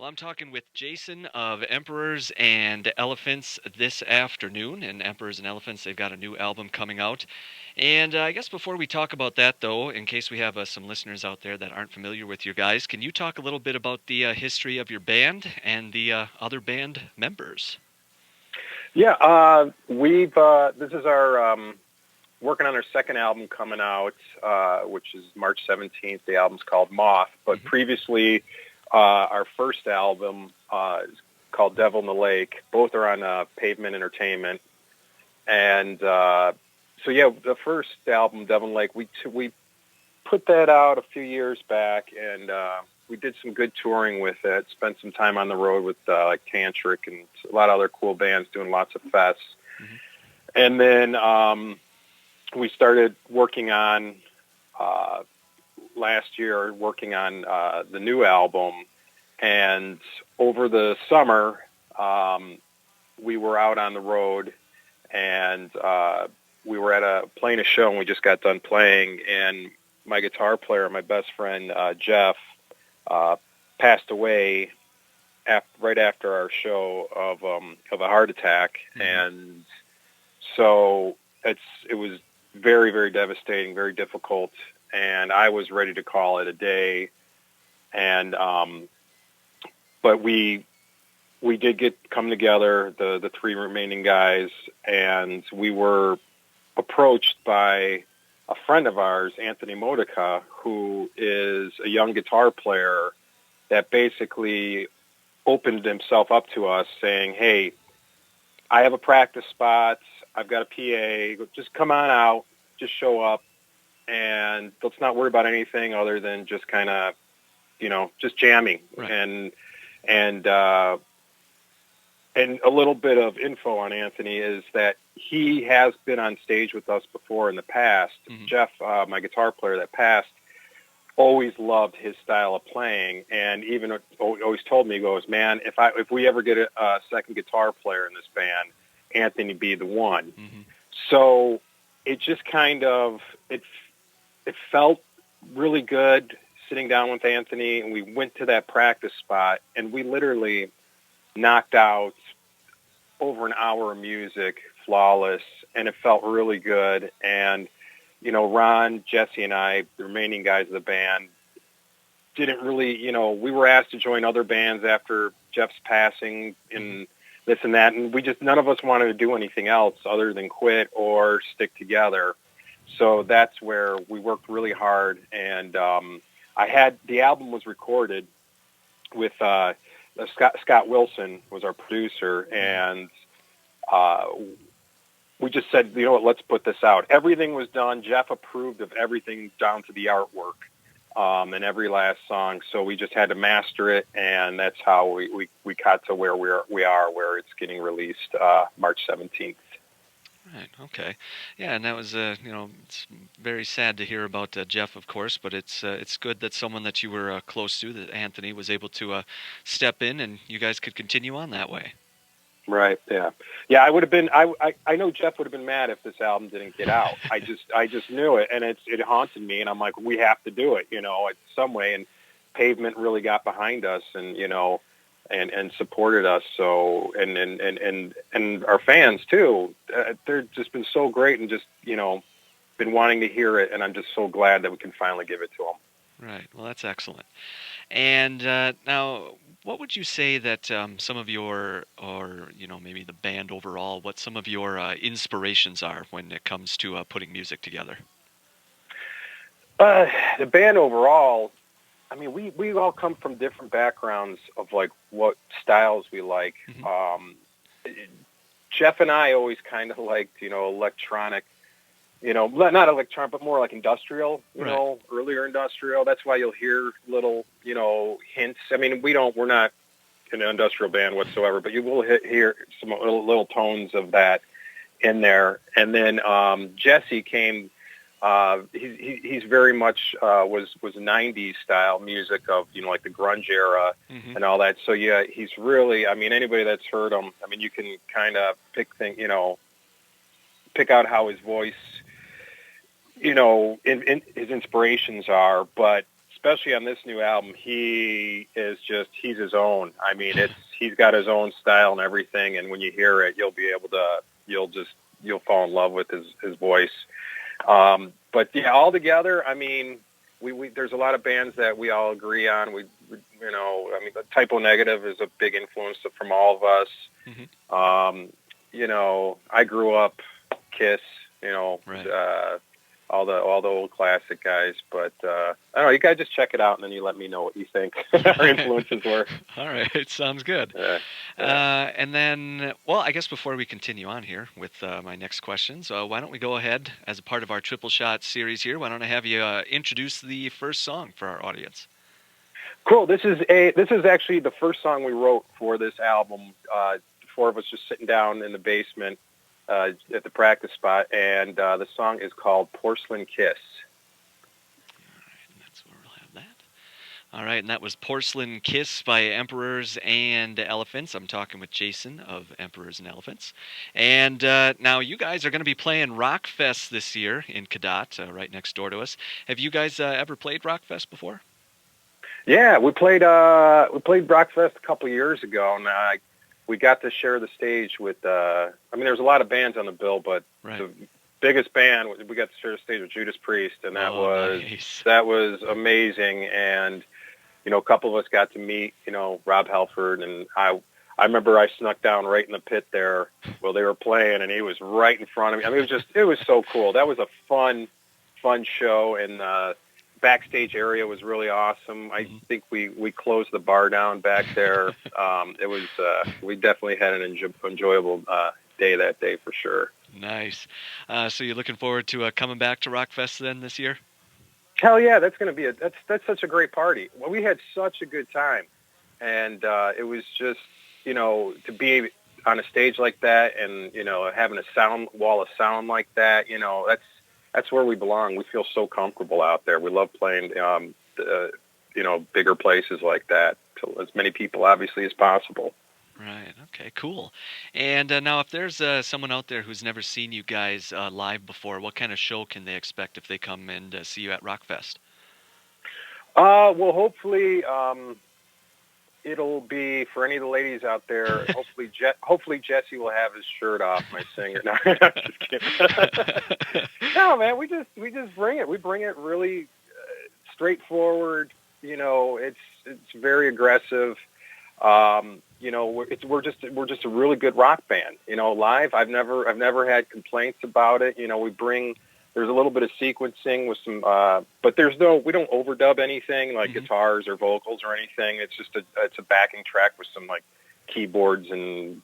Well, I'm talking with Jason of Emperors and Elephants this afternoon. And Emperors and Elephants, they've got a new album coming out. And I guess before we talk about that, though, in case we have some listeners out there that aren't familiar with you guys, can you talk a little bit about the history of your band and the other band members? Yeah, we've this is our working on our second album coming out, which is March 17th. The album's called Moth, but Hmm. previously our first album is called Devil in the Lake. Both are on Pavement Entertainment, and so yeah, the first album, Devil in the Lake, we put that out a few years back, and we did some good touring with it. Spent some time on the road with like Tantric and a lot of other cool bands doing lots of fests. Hmm. And then we started working on uh, last year, working on the new album. And over the summer, um, we were out on the road, and we were playing a show, and we just got done playing. And my guitar player, my best friend Jeff, uh, passed away right after our show of a heart attack, Hmm. and so it was very, very devastating, very difficult, and I was ready to call it a day. And but we did come together, the three remaining guys, and we were approached by a friend of ours, Anthony Modica, who is a young guitar player that basically opened himself up to us, saying, "Hey, I have a practice spot. I've got a PA. Just come on out. Just show up, and let's not worry about anything other than just kind of, just jamming." Right. And and a little bit of info on Anthony is that he has been on stage with us before in the past. Hmm. Jeff, my guitar player that passed, always loved his style of playing, and even always told me, he goes, "Man, if we ever get a second guitar player in this band, Anthony be the one." Hmm. So it just it felt really good sitting down with Anthony, and we went to that practice spot, and we literally knocked out over an hour of music, flawless, and it felt really good. And Ron, Jesse, and I, the remaining guys of the band, didn't really, we were asked to join other bands after Jeff's passing Hmm. and this and that, and none of us wanted to do anything else other than quit or stick together. So that's where we worked really hard, and the album was recorded with Scott Wilson was our producer, Hmm. and uh, we just said, you know what, let's put this out. Everything was done. Jeff approved of everything down to the artwork and every last song. So we just had to master it, and that's how we got to where we are, where it's getting released March 17th. Right. Okay. Yeah, and that was it's very sad to hear about Jeff, of course, but it's good that someone that you were close to, that Anthony, was able to step in, and you guys could continue on that way. Right. Yeah. Yeah. I would have been. I know Jeff would have been mad if this album didn't get out. I just knew it, and it haunted me. And I'm like, we have to do it. Some way. And Pavement really got behind us, and and supported us. So and our fans too. They're just been so great, and just been wanting to hear it. And I'm just so glad that we can finally give it to them. Right. Well, that's excellent. And now, what would you say that some of your, or maybe the band overall, what some of your inspirations are when it comes to putting music together? Uh, the band overall, I mean, we all come from different backgrounds of like what styles we like. Hmm. Um, Jeff and I always kind of liked, electronic, not electronic, but more like industrial, Right. earlier industrial. That's why you'll hear little, hints. I mean, we're not an industrial band whatsoever, but you will hear some little tones of that in there. And then Jesse came. He's very much was '90s style music of like the grunge era Hmm. and all that. So yeah, he's really. I mean, anybody that's heard him, I mean, you can kind of pick out how his voice, in his inspirations are. But especially on this new album, he's his own. I mean, he's got his own style and everything. And when you hear it, you'll fall in love with his voice. But yeah, all together, I mean, we there's a lot of bands that we all agree on. I mean, Typo Negative is a big influence from all of us. Mm-hmm. I grew up Kiss, Right. all the old classic guys. But I don't know. You guys just check it out, and then you let me know what you think our influences were. All right, sounds good. And then, well, I guess before we continue on here with my next questions, why don't we go ahead as a part of our Triple Shot series here? Why don't I have you introduce the first song for our audience? Cool. This is actually the first song we wrote for this album. The four of us just sitting down in the basement at the practice spot, and the song is called "Porcelain Kiss." That's where we'll have that. All right, and that was Porcelain Kiss by Emperors and Elephants. I'm talking with Jason of Emperors and Elephants. And now you guys are going to be playing Rockfest this year in Cadott, right next door to us. Have you guys ever played Rockfest before? Yeah, we played Rockfest a couple of years ago, and we got to share the stage with. There's a lot of bands on the bill, but right. The biggest band we got to share the stage with Judas Priest, and that nice. That was amazing. And a couple of us got to meet Rob Halford, and I remember I snuck down right in the pit there while they were playing, and he was right in front of me. I mean, it was so cool. That was a fun show, and backstage area was really awesome. I think we closed the bar down back there. It was we definitely had an enjoyable day that day for sure. Nice. So you're looking forward to coming back to Rockfest then this year? Hell yeah, that's going to be that's such a great party. Well, we had such a good time, and it was just to be on a stage like that, and having a wall of sound like that. That's where we belong. We feel so comfortable out there. We love playing, bigger places like that to as many people, obviously, as possible. Right. Okay, cool. And now if there's someone out there who's never seen you guys live before, what kind of show can they expect if they come and see you at Rockfest? Well, hopefully, it'll be for any of the ladies out there. Hopefully Jesse will have his shirt off. My singer. No, I'm just kidding. No, man, we just bring it. We bring it really straightforward. It's very aggressive. We're just a really good rock band. Live, I've never had complaints about it. There's a little bit of sequencing with some, but we don't overdub anything like guitars or vocals or anything. It's just it's a backing track with some like keyboards and,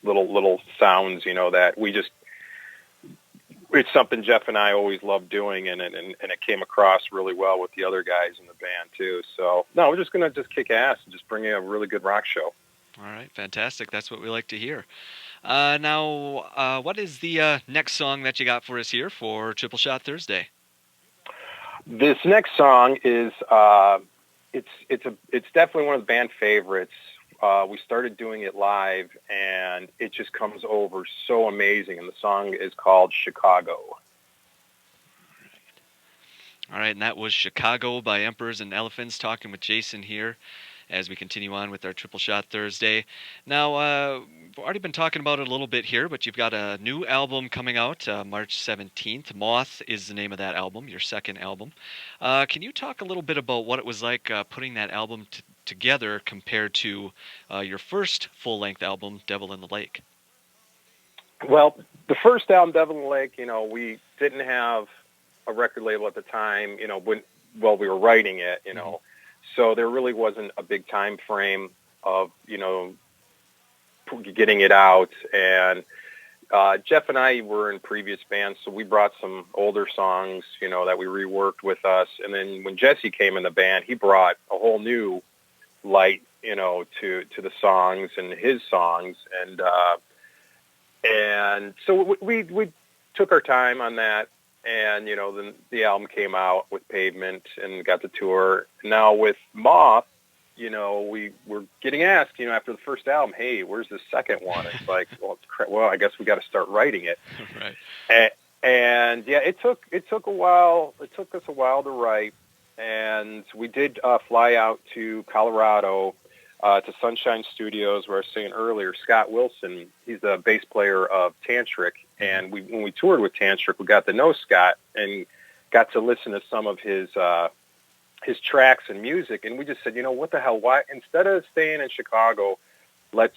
little sounds, that we just, it's something Jeff and I always loved doing, and it came across really well with the other guys in the band too. So no, we're just going to kick ass and just bring you a really good rock show. All right, fantastic. That's what we like to hear. Now, what is the next song that you got for us here for Triple Shot Thursday? This next song is it's definitely one of the band favorites. We started doing it live, and it just comes over so amazing. And the song is called Chicago. All right, and that was Chicago by Emperors and Elephants, talking with Jason here as we continue on with our Triple Shot Thursday. Now, we've already been talking about it a little bit here, but you've got a new album coming out March 17th. Moth is the name of that album, your second album. Can you talk a little bit about what it was like putting that album together compared to your first full-length album, Devil in the Lake? Well, the first album, Devil in the Lake, we didn't have a record label at the time, while we were writing it, So there really wasn't a big time frame of, getting it out. And Jeff and I were in previous bands, so we brought some older songs, that we reworked with us. And then when Jesse came in the band, he brought a whole new light, to the songs and his songs. And so we took our time on that. And, then the album came out with Pavement and got the tour. Now with Moth, we were getting asked, after the first album, hey, where's the second one? It's like, well, I guess we got to start writing it. Right. And yeah, it took a while. It took us a while to write. and we did fly out to Colorado to Sunshine Studios, where I was saying earlier, Scott Wilson, he's the bass player of Tantric, and when we toured with Tantric, we got to know Scott and got to listen to some of his tracks and music, and we just said, what the hell? Why instead of staying in Chicago, let's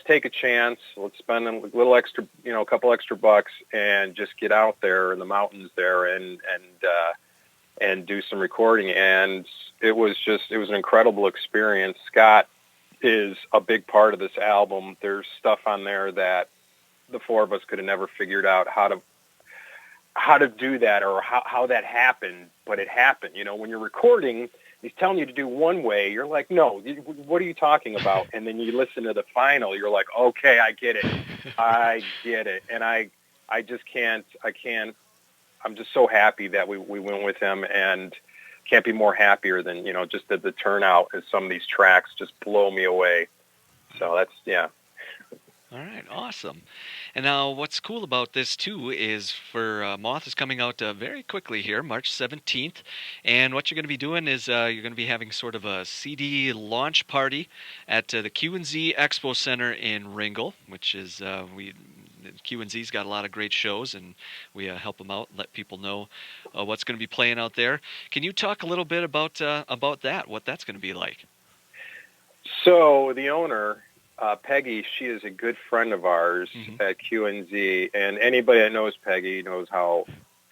take a chance. Let's spend a little extra, a couple extra bucks, and just get out there in the mountains there and do some recording. And it was an incredible experience. Scott is a big part of this album. There's stuff on there that the four of us could have never figured out how to do that, or how that happened, but it happened. When you're recording, he's telling you to do one way. You're like, no, what are you talking about? And then you listen to the final. You're like, okay, I get it. I get it. And I just can't, I'm just so happy that we went with him, and can't be more happier than, just the turnout as some of these tracks just blow me away. So that's, yeah. All right, awesome. And now what's cool about this, too, is for Moth is coming out very quickly here, March 17th. And what you're going to be doing is you're going to be having sort of a CD launch party at the Q&Z Expo Center in Ringgold, which is, Q&Z's got a lot of great shows, and we help them out and let people know what's going to be playing out there. Can you talk a little bit about that, what that's going to be like? So the owner, Peggy, she is a good friend of ours at Q&Z, and anybody that knows Peggy knows how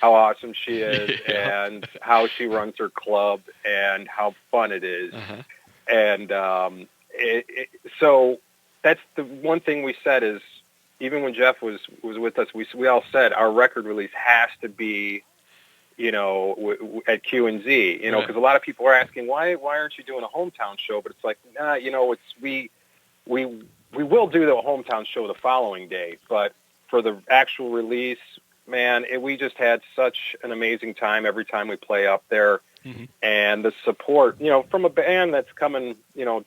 awesome she is and how she runs her club and how fun it is. And so that's the one thing we said is, even when Jeff was with us, we all said our record release has to be, at Q&Z, because a lot of people are asking, why aren't you doing a hometown show? But it's like, we will do the hometown show the following day, but for the actual release, man, we just had such an amazing time every time we play up there. And the support, from a band that's coming,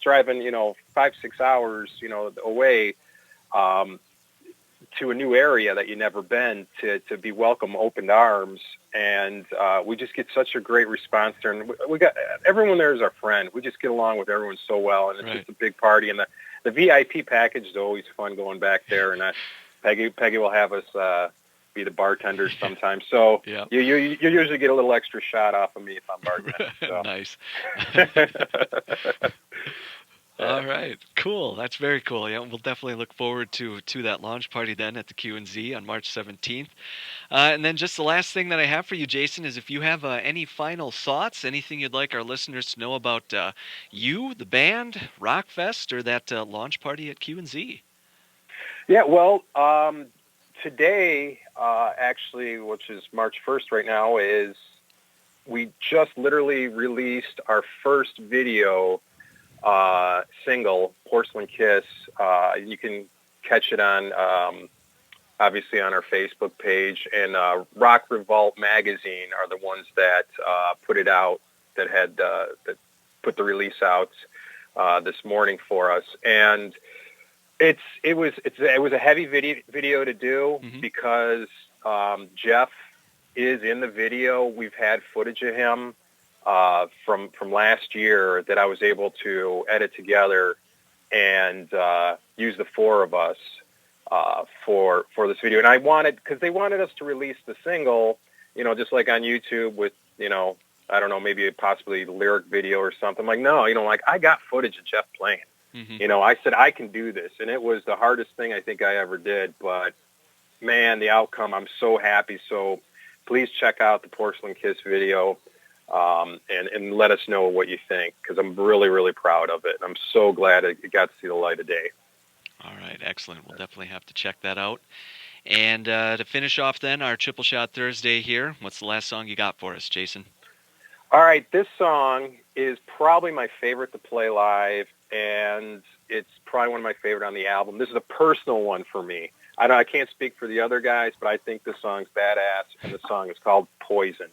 driving, 5-6 hours, away, to a new area that you've never been, to be welcome, open arms. And we just get such a great response there. And we got everyone there is our friend. We just get along with everyone so well, and it's just a big party. And the VIP package is always fun going back there. And Peggy will have us be the bartenders sometimes. So you usually get a little extra shot off of me if I'm bartending. So. Nice. All right, cool. That's very cool. Yeah, we'll definitely look forward to that launch party then at the Q&Z on March 17th. And then just the last thing that I have for you, Jason, is if you have any final thoughts, anything you'd like our listeners to know about you, the band, Rockfest, or that launch party at Q&Z. Yeah, well, today, actually, which is March 1st right now, is we just literally released our first video single, Porcelain Kiss. You can catch it on, obviously, on our Facebook page. And Rock Revolt Magazine are the ones that put it out, that that put the release out this morning for us. And it was a heavy video to do because Jeff is in the video. We've had footage of him from last year that I was able to edit together and use the four of us for this video. And because they wanted us to release the single, just like on YouTube with, I don't know, maybe possibly the lyric video or something. I'm like, no, I got footage of Jeff playing. I said, I can do this. And it was the hardest thing I think I ever did. But, man, the outcome, I'm so happy. So please check out the Porcelain Kiss video and let us know what you think, because I'm really, really proud of it. And I'm so glad it got to see the light of day. All right, excellent. We'll definitely have to check that out. And to finish off then, our Triple Shot Thursday here, what's the last song you got for us, Jason? All right, this song is probably my favorite to play live, and it's probably one of my favorite on the album. This is a personal one for me. I can't speak for the other guys, but I think this song's badass, and the song is called Poison.